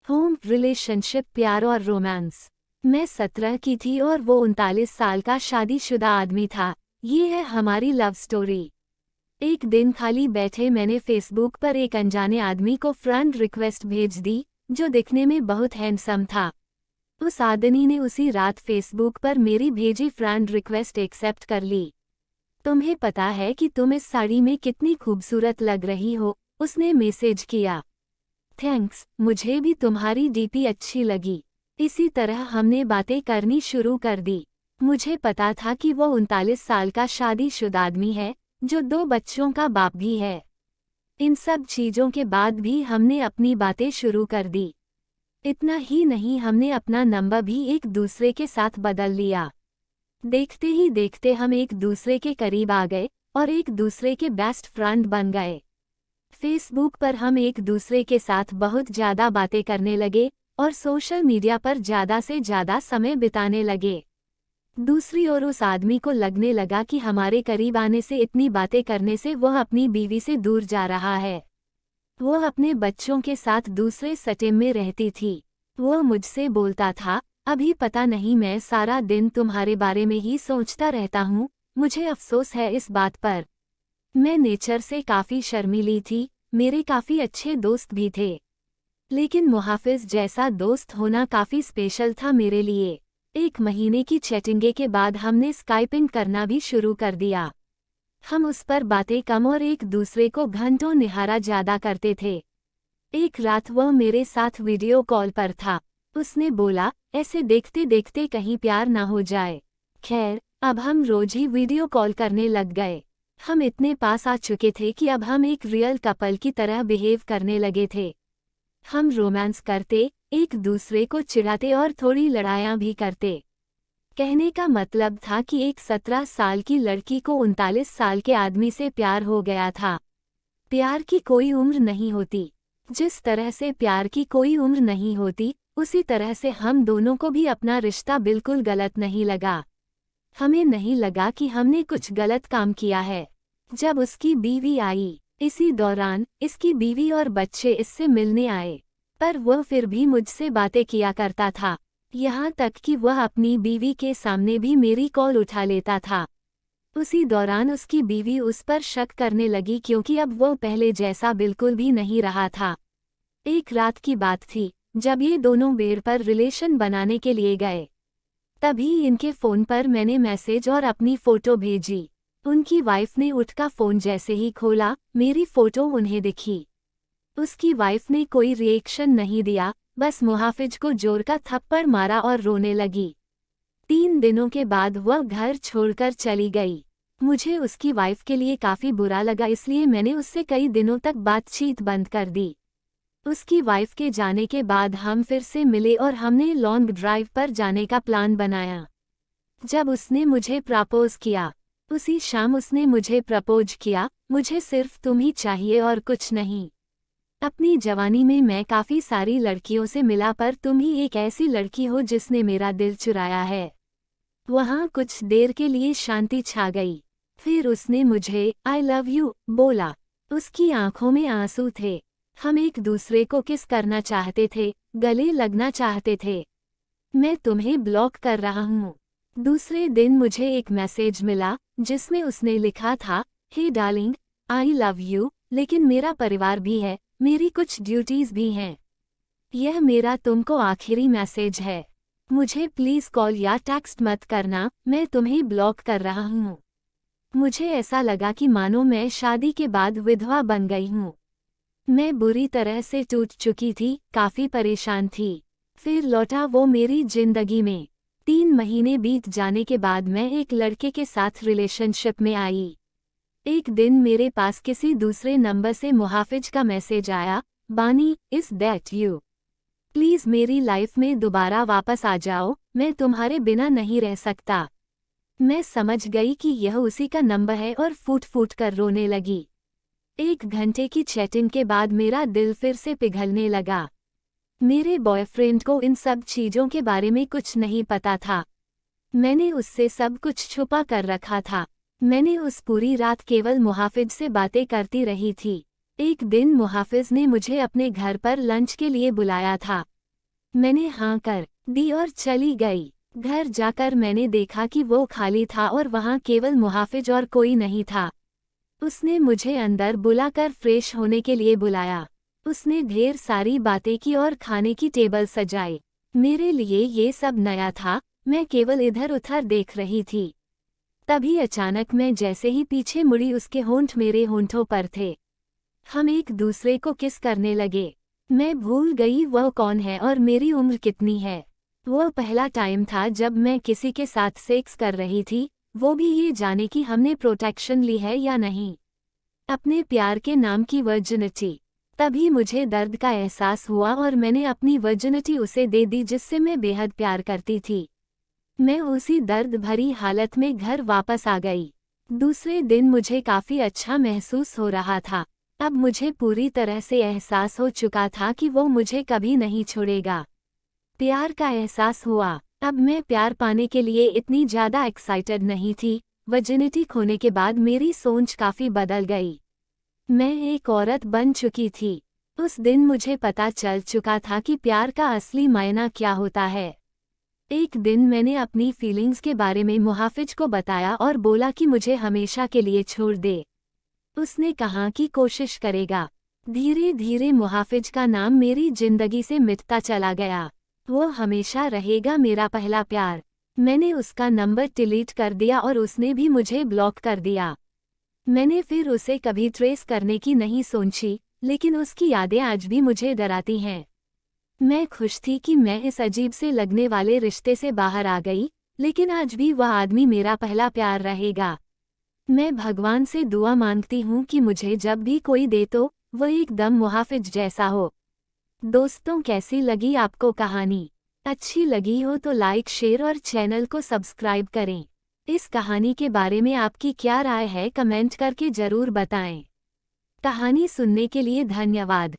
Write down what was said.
Home, relationship, प्यार और romance. मैं 17 की थी और वो 39 साल का शादीशुदा आदमी था। ये है हमारी लव स्टोरी। एक दिन खाली बैठे मैंने फेसबुक पर एक अनजाने आदमी को फ्रेंड रिक्वेस्ट भेज दी, जो दिखने में बहुत हैंडसम था। उस आदमी ने उसी रात फेसबुक पर मेरी भेजी फ्रेंड रिक्वेस्ट एक्सेप्ट कर ली। तुम्हें पता है कि तुम इस साड़ी में कितनी खूबसूरत लग रही हो, उसने मैसेज किया। थैंक्स, मुझे भी तुम्हारी डीपी अच्छी लगी। इसी तरह हमने बातें करनी शुरू कर दी। मुझे पता था कि वो 39 साल का शादीशुदा आदमी है, जो 2 बच्चों का बाप भी है। इन सब चीजों के बाद भी हमने अपनी बातें शुरू कर दी। इतना ही नहीं, हमने अपना नंबर भी एक दूसरे के साथ बदल लिया। देखते ही देखते हम एक दूसरे के करीब आ गए और एक दूसरे के बेस्ट फ्रेंड बन गए। फेसबुक पर हम एक दूसरे के साथ बहुत ज़्यादा बातें करने लगे और सोशल मीडिया पर ज़्यादा से ज़्यादा समय बिताने लगे। दूसरी ओर उस आदमी को लगने लगा कि हमारे करीब आने से, इतनी बातें करने से वह अपनी बीवी से दूर जा रहा है। वह अपने बच्चों के साथ दूसरे सिटी में रहती थी। वह मुझसे बोलता था, अभी पता नहीं, मैं सारा दिन तुम्हारे बारे में ही सोचता रहता हूँ। मुझे अफसोस है इस बात पर। मैं नेचर से काफ़ी शर्मीली थी, मेरे काफ़ी अच्छे दोस्त भी थे, लेकिन मुहाफिज जैसा दोस्त होना काफ़ी स्पेशल था मेरे लिए। 1 महीने की चैटिंग के बाद हमने स्काइपिंग करना भी शुरू कर दिया। हम उस पर बातें कम और एक दूसरे को घंटों निहारा ज़्यादा करते थे। एक रात वह मेरे साथ वीडियो कॉल पर था। उसने बोला, ऐसे देखते देखते कहीं प्यार ना हो जाए। खैर, अब हम रोज ही वीडियो कॉल करने लग गए। हम इतने पास आ चुके थे कि अब हम एक रियल कपल की तरह बिहेव करने लगे थे। हम रोमांस करते, एक दूसरे को चिढ़ाते और थोड़ी लड़ाइयाँ भी करते। कहने का मतलब था कि एक 17 साल की लड़की को 39 साल के आदमी से प्यार हो गया था। प्यार की कोई उम्र नहीं होती। जिस तरह से प्यार की कोई उम्र नहीं होती, उसी तरह से हम दोनों को भी अपना रिश्ता बिल्कुल गलत नहीं लगा। हमें नहीं लगा कि हमने कुछ गलत काम किया है। जब उसकी बीवी आई, इसी दौरान इसकी बीवी और बच्चे इससे मिलने आए, पर वह फिर भी मुझसे बातें किया करता था। यहाँ तक कि वह अपनी बीवी के सामने भी मेरी कॉल उठा लेता था। उसी दौरान उसकी बीवी उस पर शक करने लगी, क्योंकि अब वह पहले जैसा बिल्कुल भी नहीं रहा था। एक रात की बात थी, जब ये दोनों बेड पर रिलेशन बनाने के लिए गए। तभी इनके फ़ोन पर मैंने मैसेज और अपनी फ़ोटो भेजी। उनकी वाइफ ने उठकर फ़ोन जैसे ही खोला, मेरी फ़ोटो उन्हें दिखी। उसकी वाइफ ने कोई रिएक्शन नहीं दिया, बस मुहाफिज को जोर का थप्पड़ मारा और रोने लगी। 3 दिनों के बाद वह घर छोड़कर चली गई। मुझे उसकी वाइफ के लिए काफ़ी बुरा लगा, इसलिए मैंने उससे कई दिनों तक बातचीत बंद कर दी। उसकी वाइफ के जाने के बाद हम फिर से मिले और हमने लॉन्ग ड्राइव पर जाने का प्लान बनाया। जब उसने मुझे प्रपोज किया, उसी शाम उसने मुझे प्रपोज किया, मुझे सिर्फ तुम ही चाहिए और कुछ नहीं। अपनी जवानी में मैं काफ़ी सारी लड़कियों से मिला, पर तुम ही एक ऐसी लड़की हो जिसने मेरा दिल चुराया है। वहाँ कुछ देर के लिए शांति छा गई। फिर उसने मुझे आई लव यू बोला। उसकी आंखों में आंसू थे। हम एक दूसरे को किस करना चाहते थे, गले लगना चाहते थे। मैं तुम्हें ब्लॉक कर रहा हूँ। दूसरे दिन मुझे एक मैसेज मिला, जिसमें उसने लिखा था, हे डार्लिंग, आई लव यू, लेकिन मेरा परिवार भी है, मेरी कुछ ड्यूटीज़ भी हैं। यह मेरा तुमको आखिरी मैसेज है। मुझे प्लीज़ कॉल या टेक्स्ट मत करना, मैं तुम्हें ब्लॉक कर रहा हूँ। मुझे ऐसा लगा कि मानो मैं शादी के बाद विधवा बन गई हूँ। मैं बुरी तरह से टूट चुकी थी, काफ़ी परेशान थी। फिर लौटा वो मेरी जिंदगी में। 3 महीने बीत जाने के बाद मैं एक लड़के के साथ रिलेशनशिप में आई। एक दिन मेरे पास किसी दूसरे नंबर से मुहाफिज का मैसेज आया, बानी, इज़ दैट यू? प्लीज़ मेरी लाइफ में दोबारा वापस आ जाओ, मैं तुम्हारे बिना नहीं रह सकता। मैं समझ गई कि यह उसी का नंबर है और फूट फूट कर रोने लगी। 1 घंटे की चैटिंग के बाद मेरा दिल फिर से पिघलने लगा। मेरे बॉयफ्रेंड को इन सब चीज़ों के बारे में कुछ नहीं पता था। मैंने उससे सब कुछ छुपा कर रखा था। मैंने उस पूरी रात केवल मुहाफिज से बातें करती रही थी। एक दिन मुहाफिज ने मुझे अपने घर पर लंच के लिए बुलाया था। मैंने हाँ कर दी और चली गई। घर जाकर मैंने देखा कि वो खाली था और वहाँ केवल मुहाफिज और कोई नहीं था। उसने मुझे अंदर बुलाकर फ्रेश होने के लिए बुलाया। उसने ढेर सारी बातें की और खाने की टेबल सजाई। मेरे लिए ये सब नया था, मैं केवल इधर उधर देख रही थी। तभी अचानक मैं जैसे ही पीछे मुड़ी उसके होंठ मेरे होंठों पर थे। हम एक दूसरे को किस करने लगे। मैं भूल गई वह कौन है और मेरी उम्र कितनी है। वह पहला टाइम था जब मैं किसी के साथ सेक्स कर रही थी, वो भी ये जाने कि हमने प्रोटेक्शन ली है या नहीं। अपने प्यार के नाम की वर्जिनिटी। तभी मुझे दर्द का एहसास हुआ और मैंने अपनी वर्जिनिटी उसे दे दी जिससे मैं बेहद प्यार करती थी। मैं उसी दर्द भरी हालत में घर वापस आ गई। दूसरे दिन मुझे काफी अच्छा महसूस हो रहा था। अब मुझे पूरी तरह से एहसास हो चुका था कि वो मुझे कभी नहीं छोड़ेगा। प्यार का एहसास हुआ। अब मैं प्यार पाने के लिए इतनी ज्यादा एक्साइटेड नहीं थी। वर्जिनिटी खोने के बाद मेरी सोच काफी बदल गई। मैं एक औरत बन चुकी थी। उस दिन मुझे पता चल चुका था कि प्यार का असली मायना क्या होता है। एक दिन मैंने अपनी फीलिंग्स के बारे में मुहाफिज को बताया और बोला कि मुझे हमेशा के लिए छोड़ दे। उसने कहा कि कोशिश करेगा। धीरे धीरे मुहाफिज का नाम मेरी जिंदगी से मिटता चला गया। वो हमेशा रहेगा मेरा पहला प्यार। मैंने उसका नंबर डिलीट कर दिया और उसने भी मुझे ब्लॉक कर दिया। मैंने फिर उसे कभी ट्रेस करने की नहीं सोची, लेकिन उसकी यादें आज भी मुझे डराती हैं। मैं खुश थी कि मैं इस अजीब से लगने वाले रिश्ते से बाहर आ गई, लेकिन आज भी वह आदमी मेरा पहला प्यार रहेगा। मैं भगवान से दुआ मांगती हूँ कि मुझे जब भी कोई दे तो वह एकदम मुहाफिज जैसा हो। दोस्तों, कैसी लगी आपको कहानी? अच्छी लगी हो तो लाइक, शेयर और चैनल को सब्सक्राइब करें। इस कहानी के बारे में आपकी क्या राय है कमेंट करके जरूर बताएं। कहानी सुनने के लिए धन्यवाद।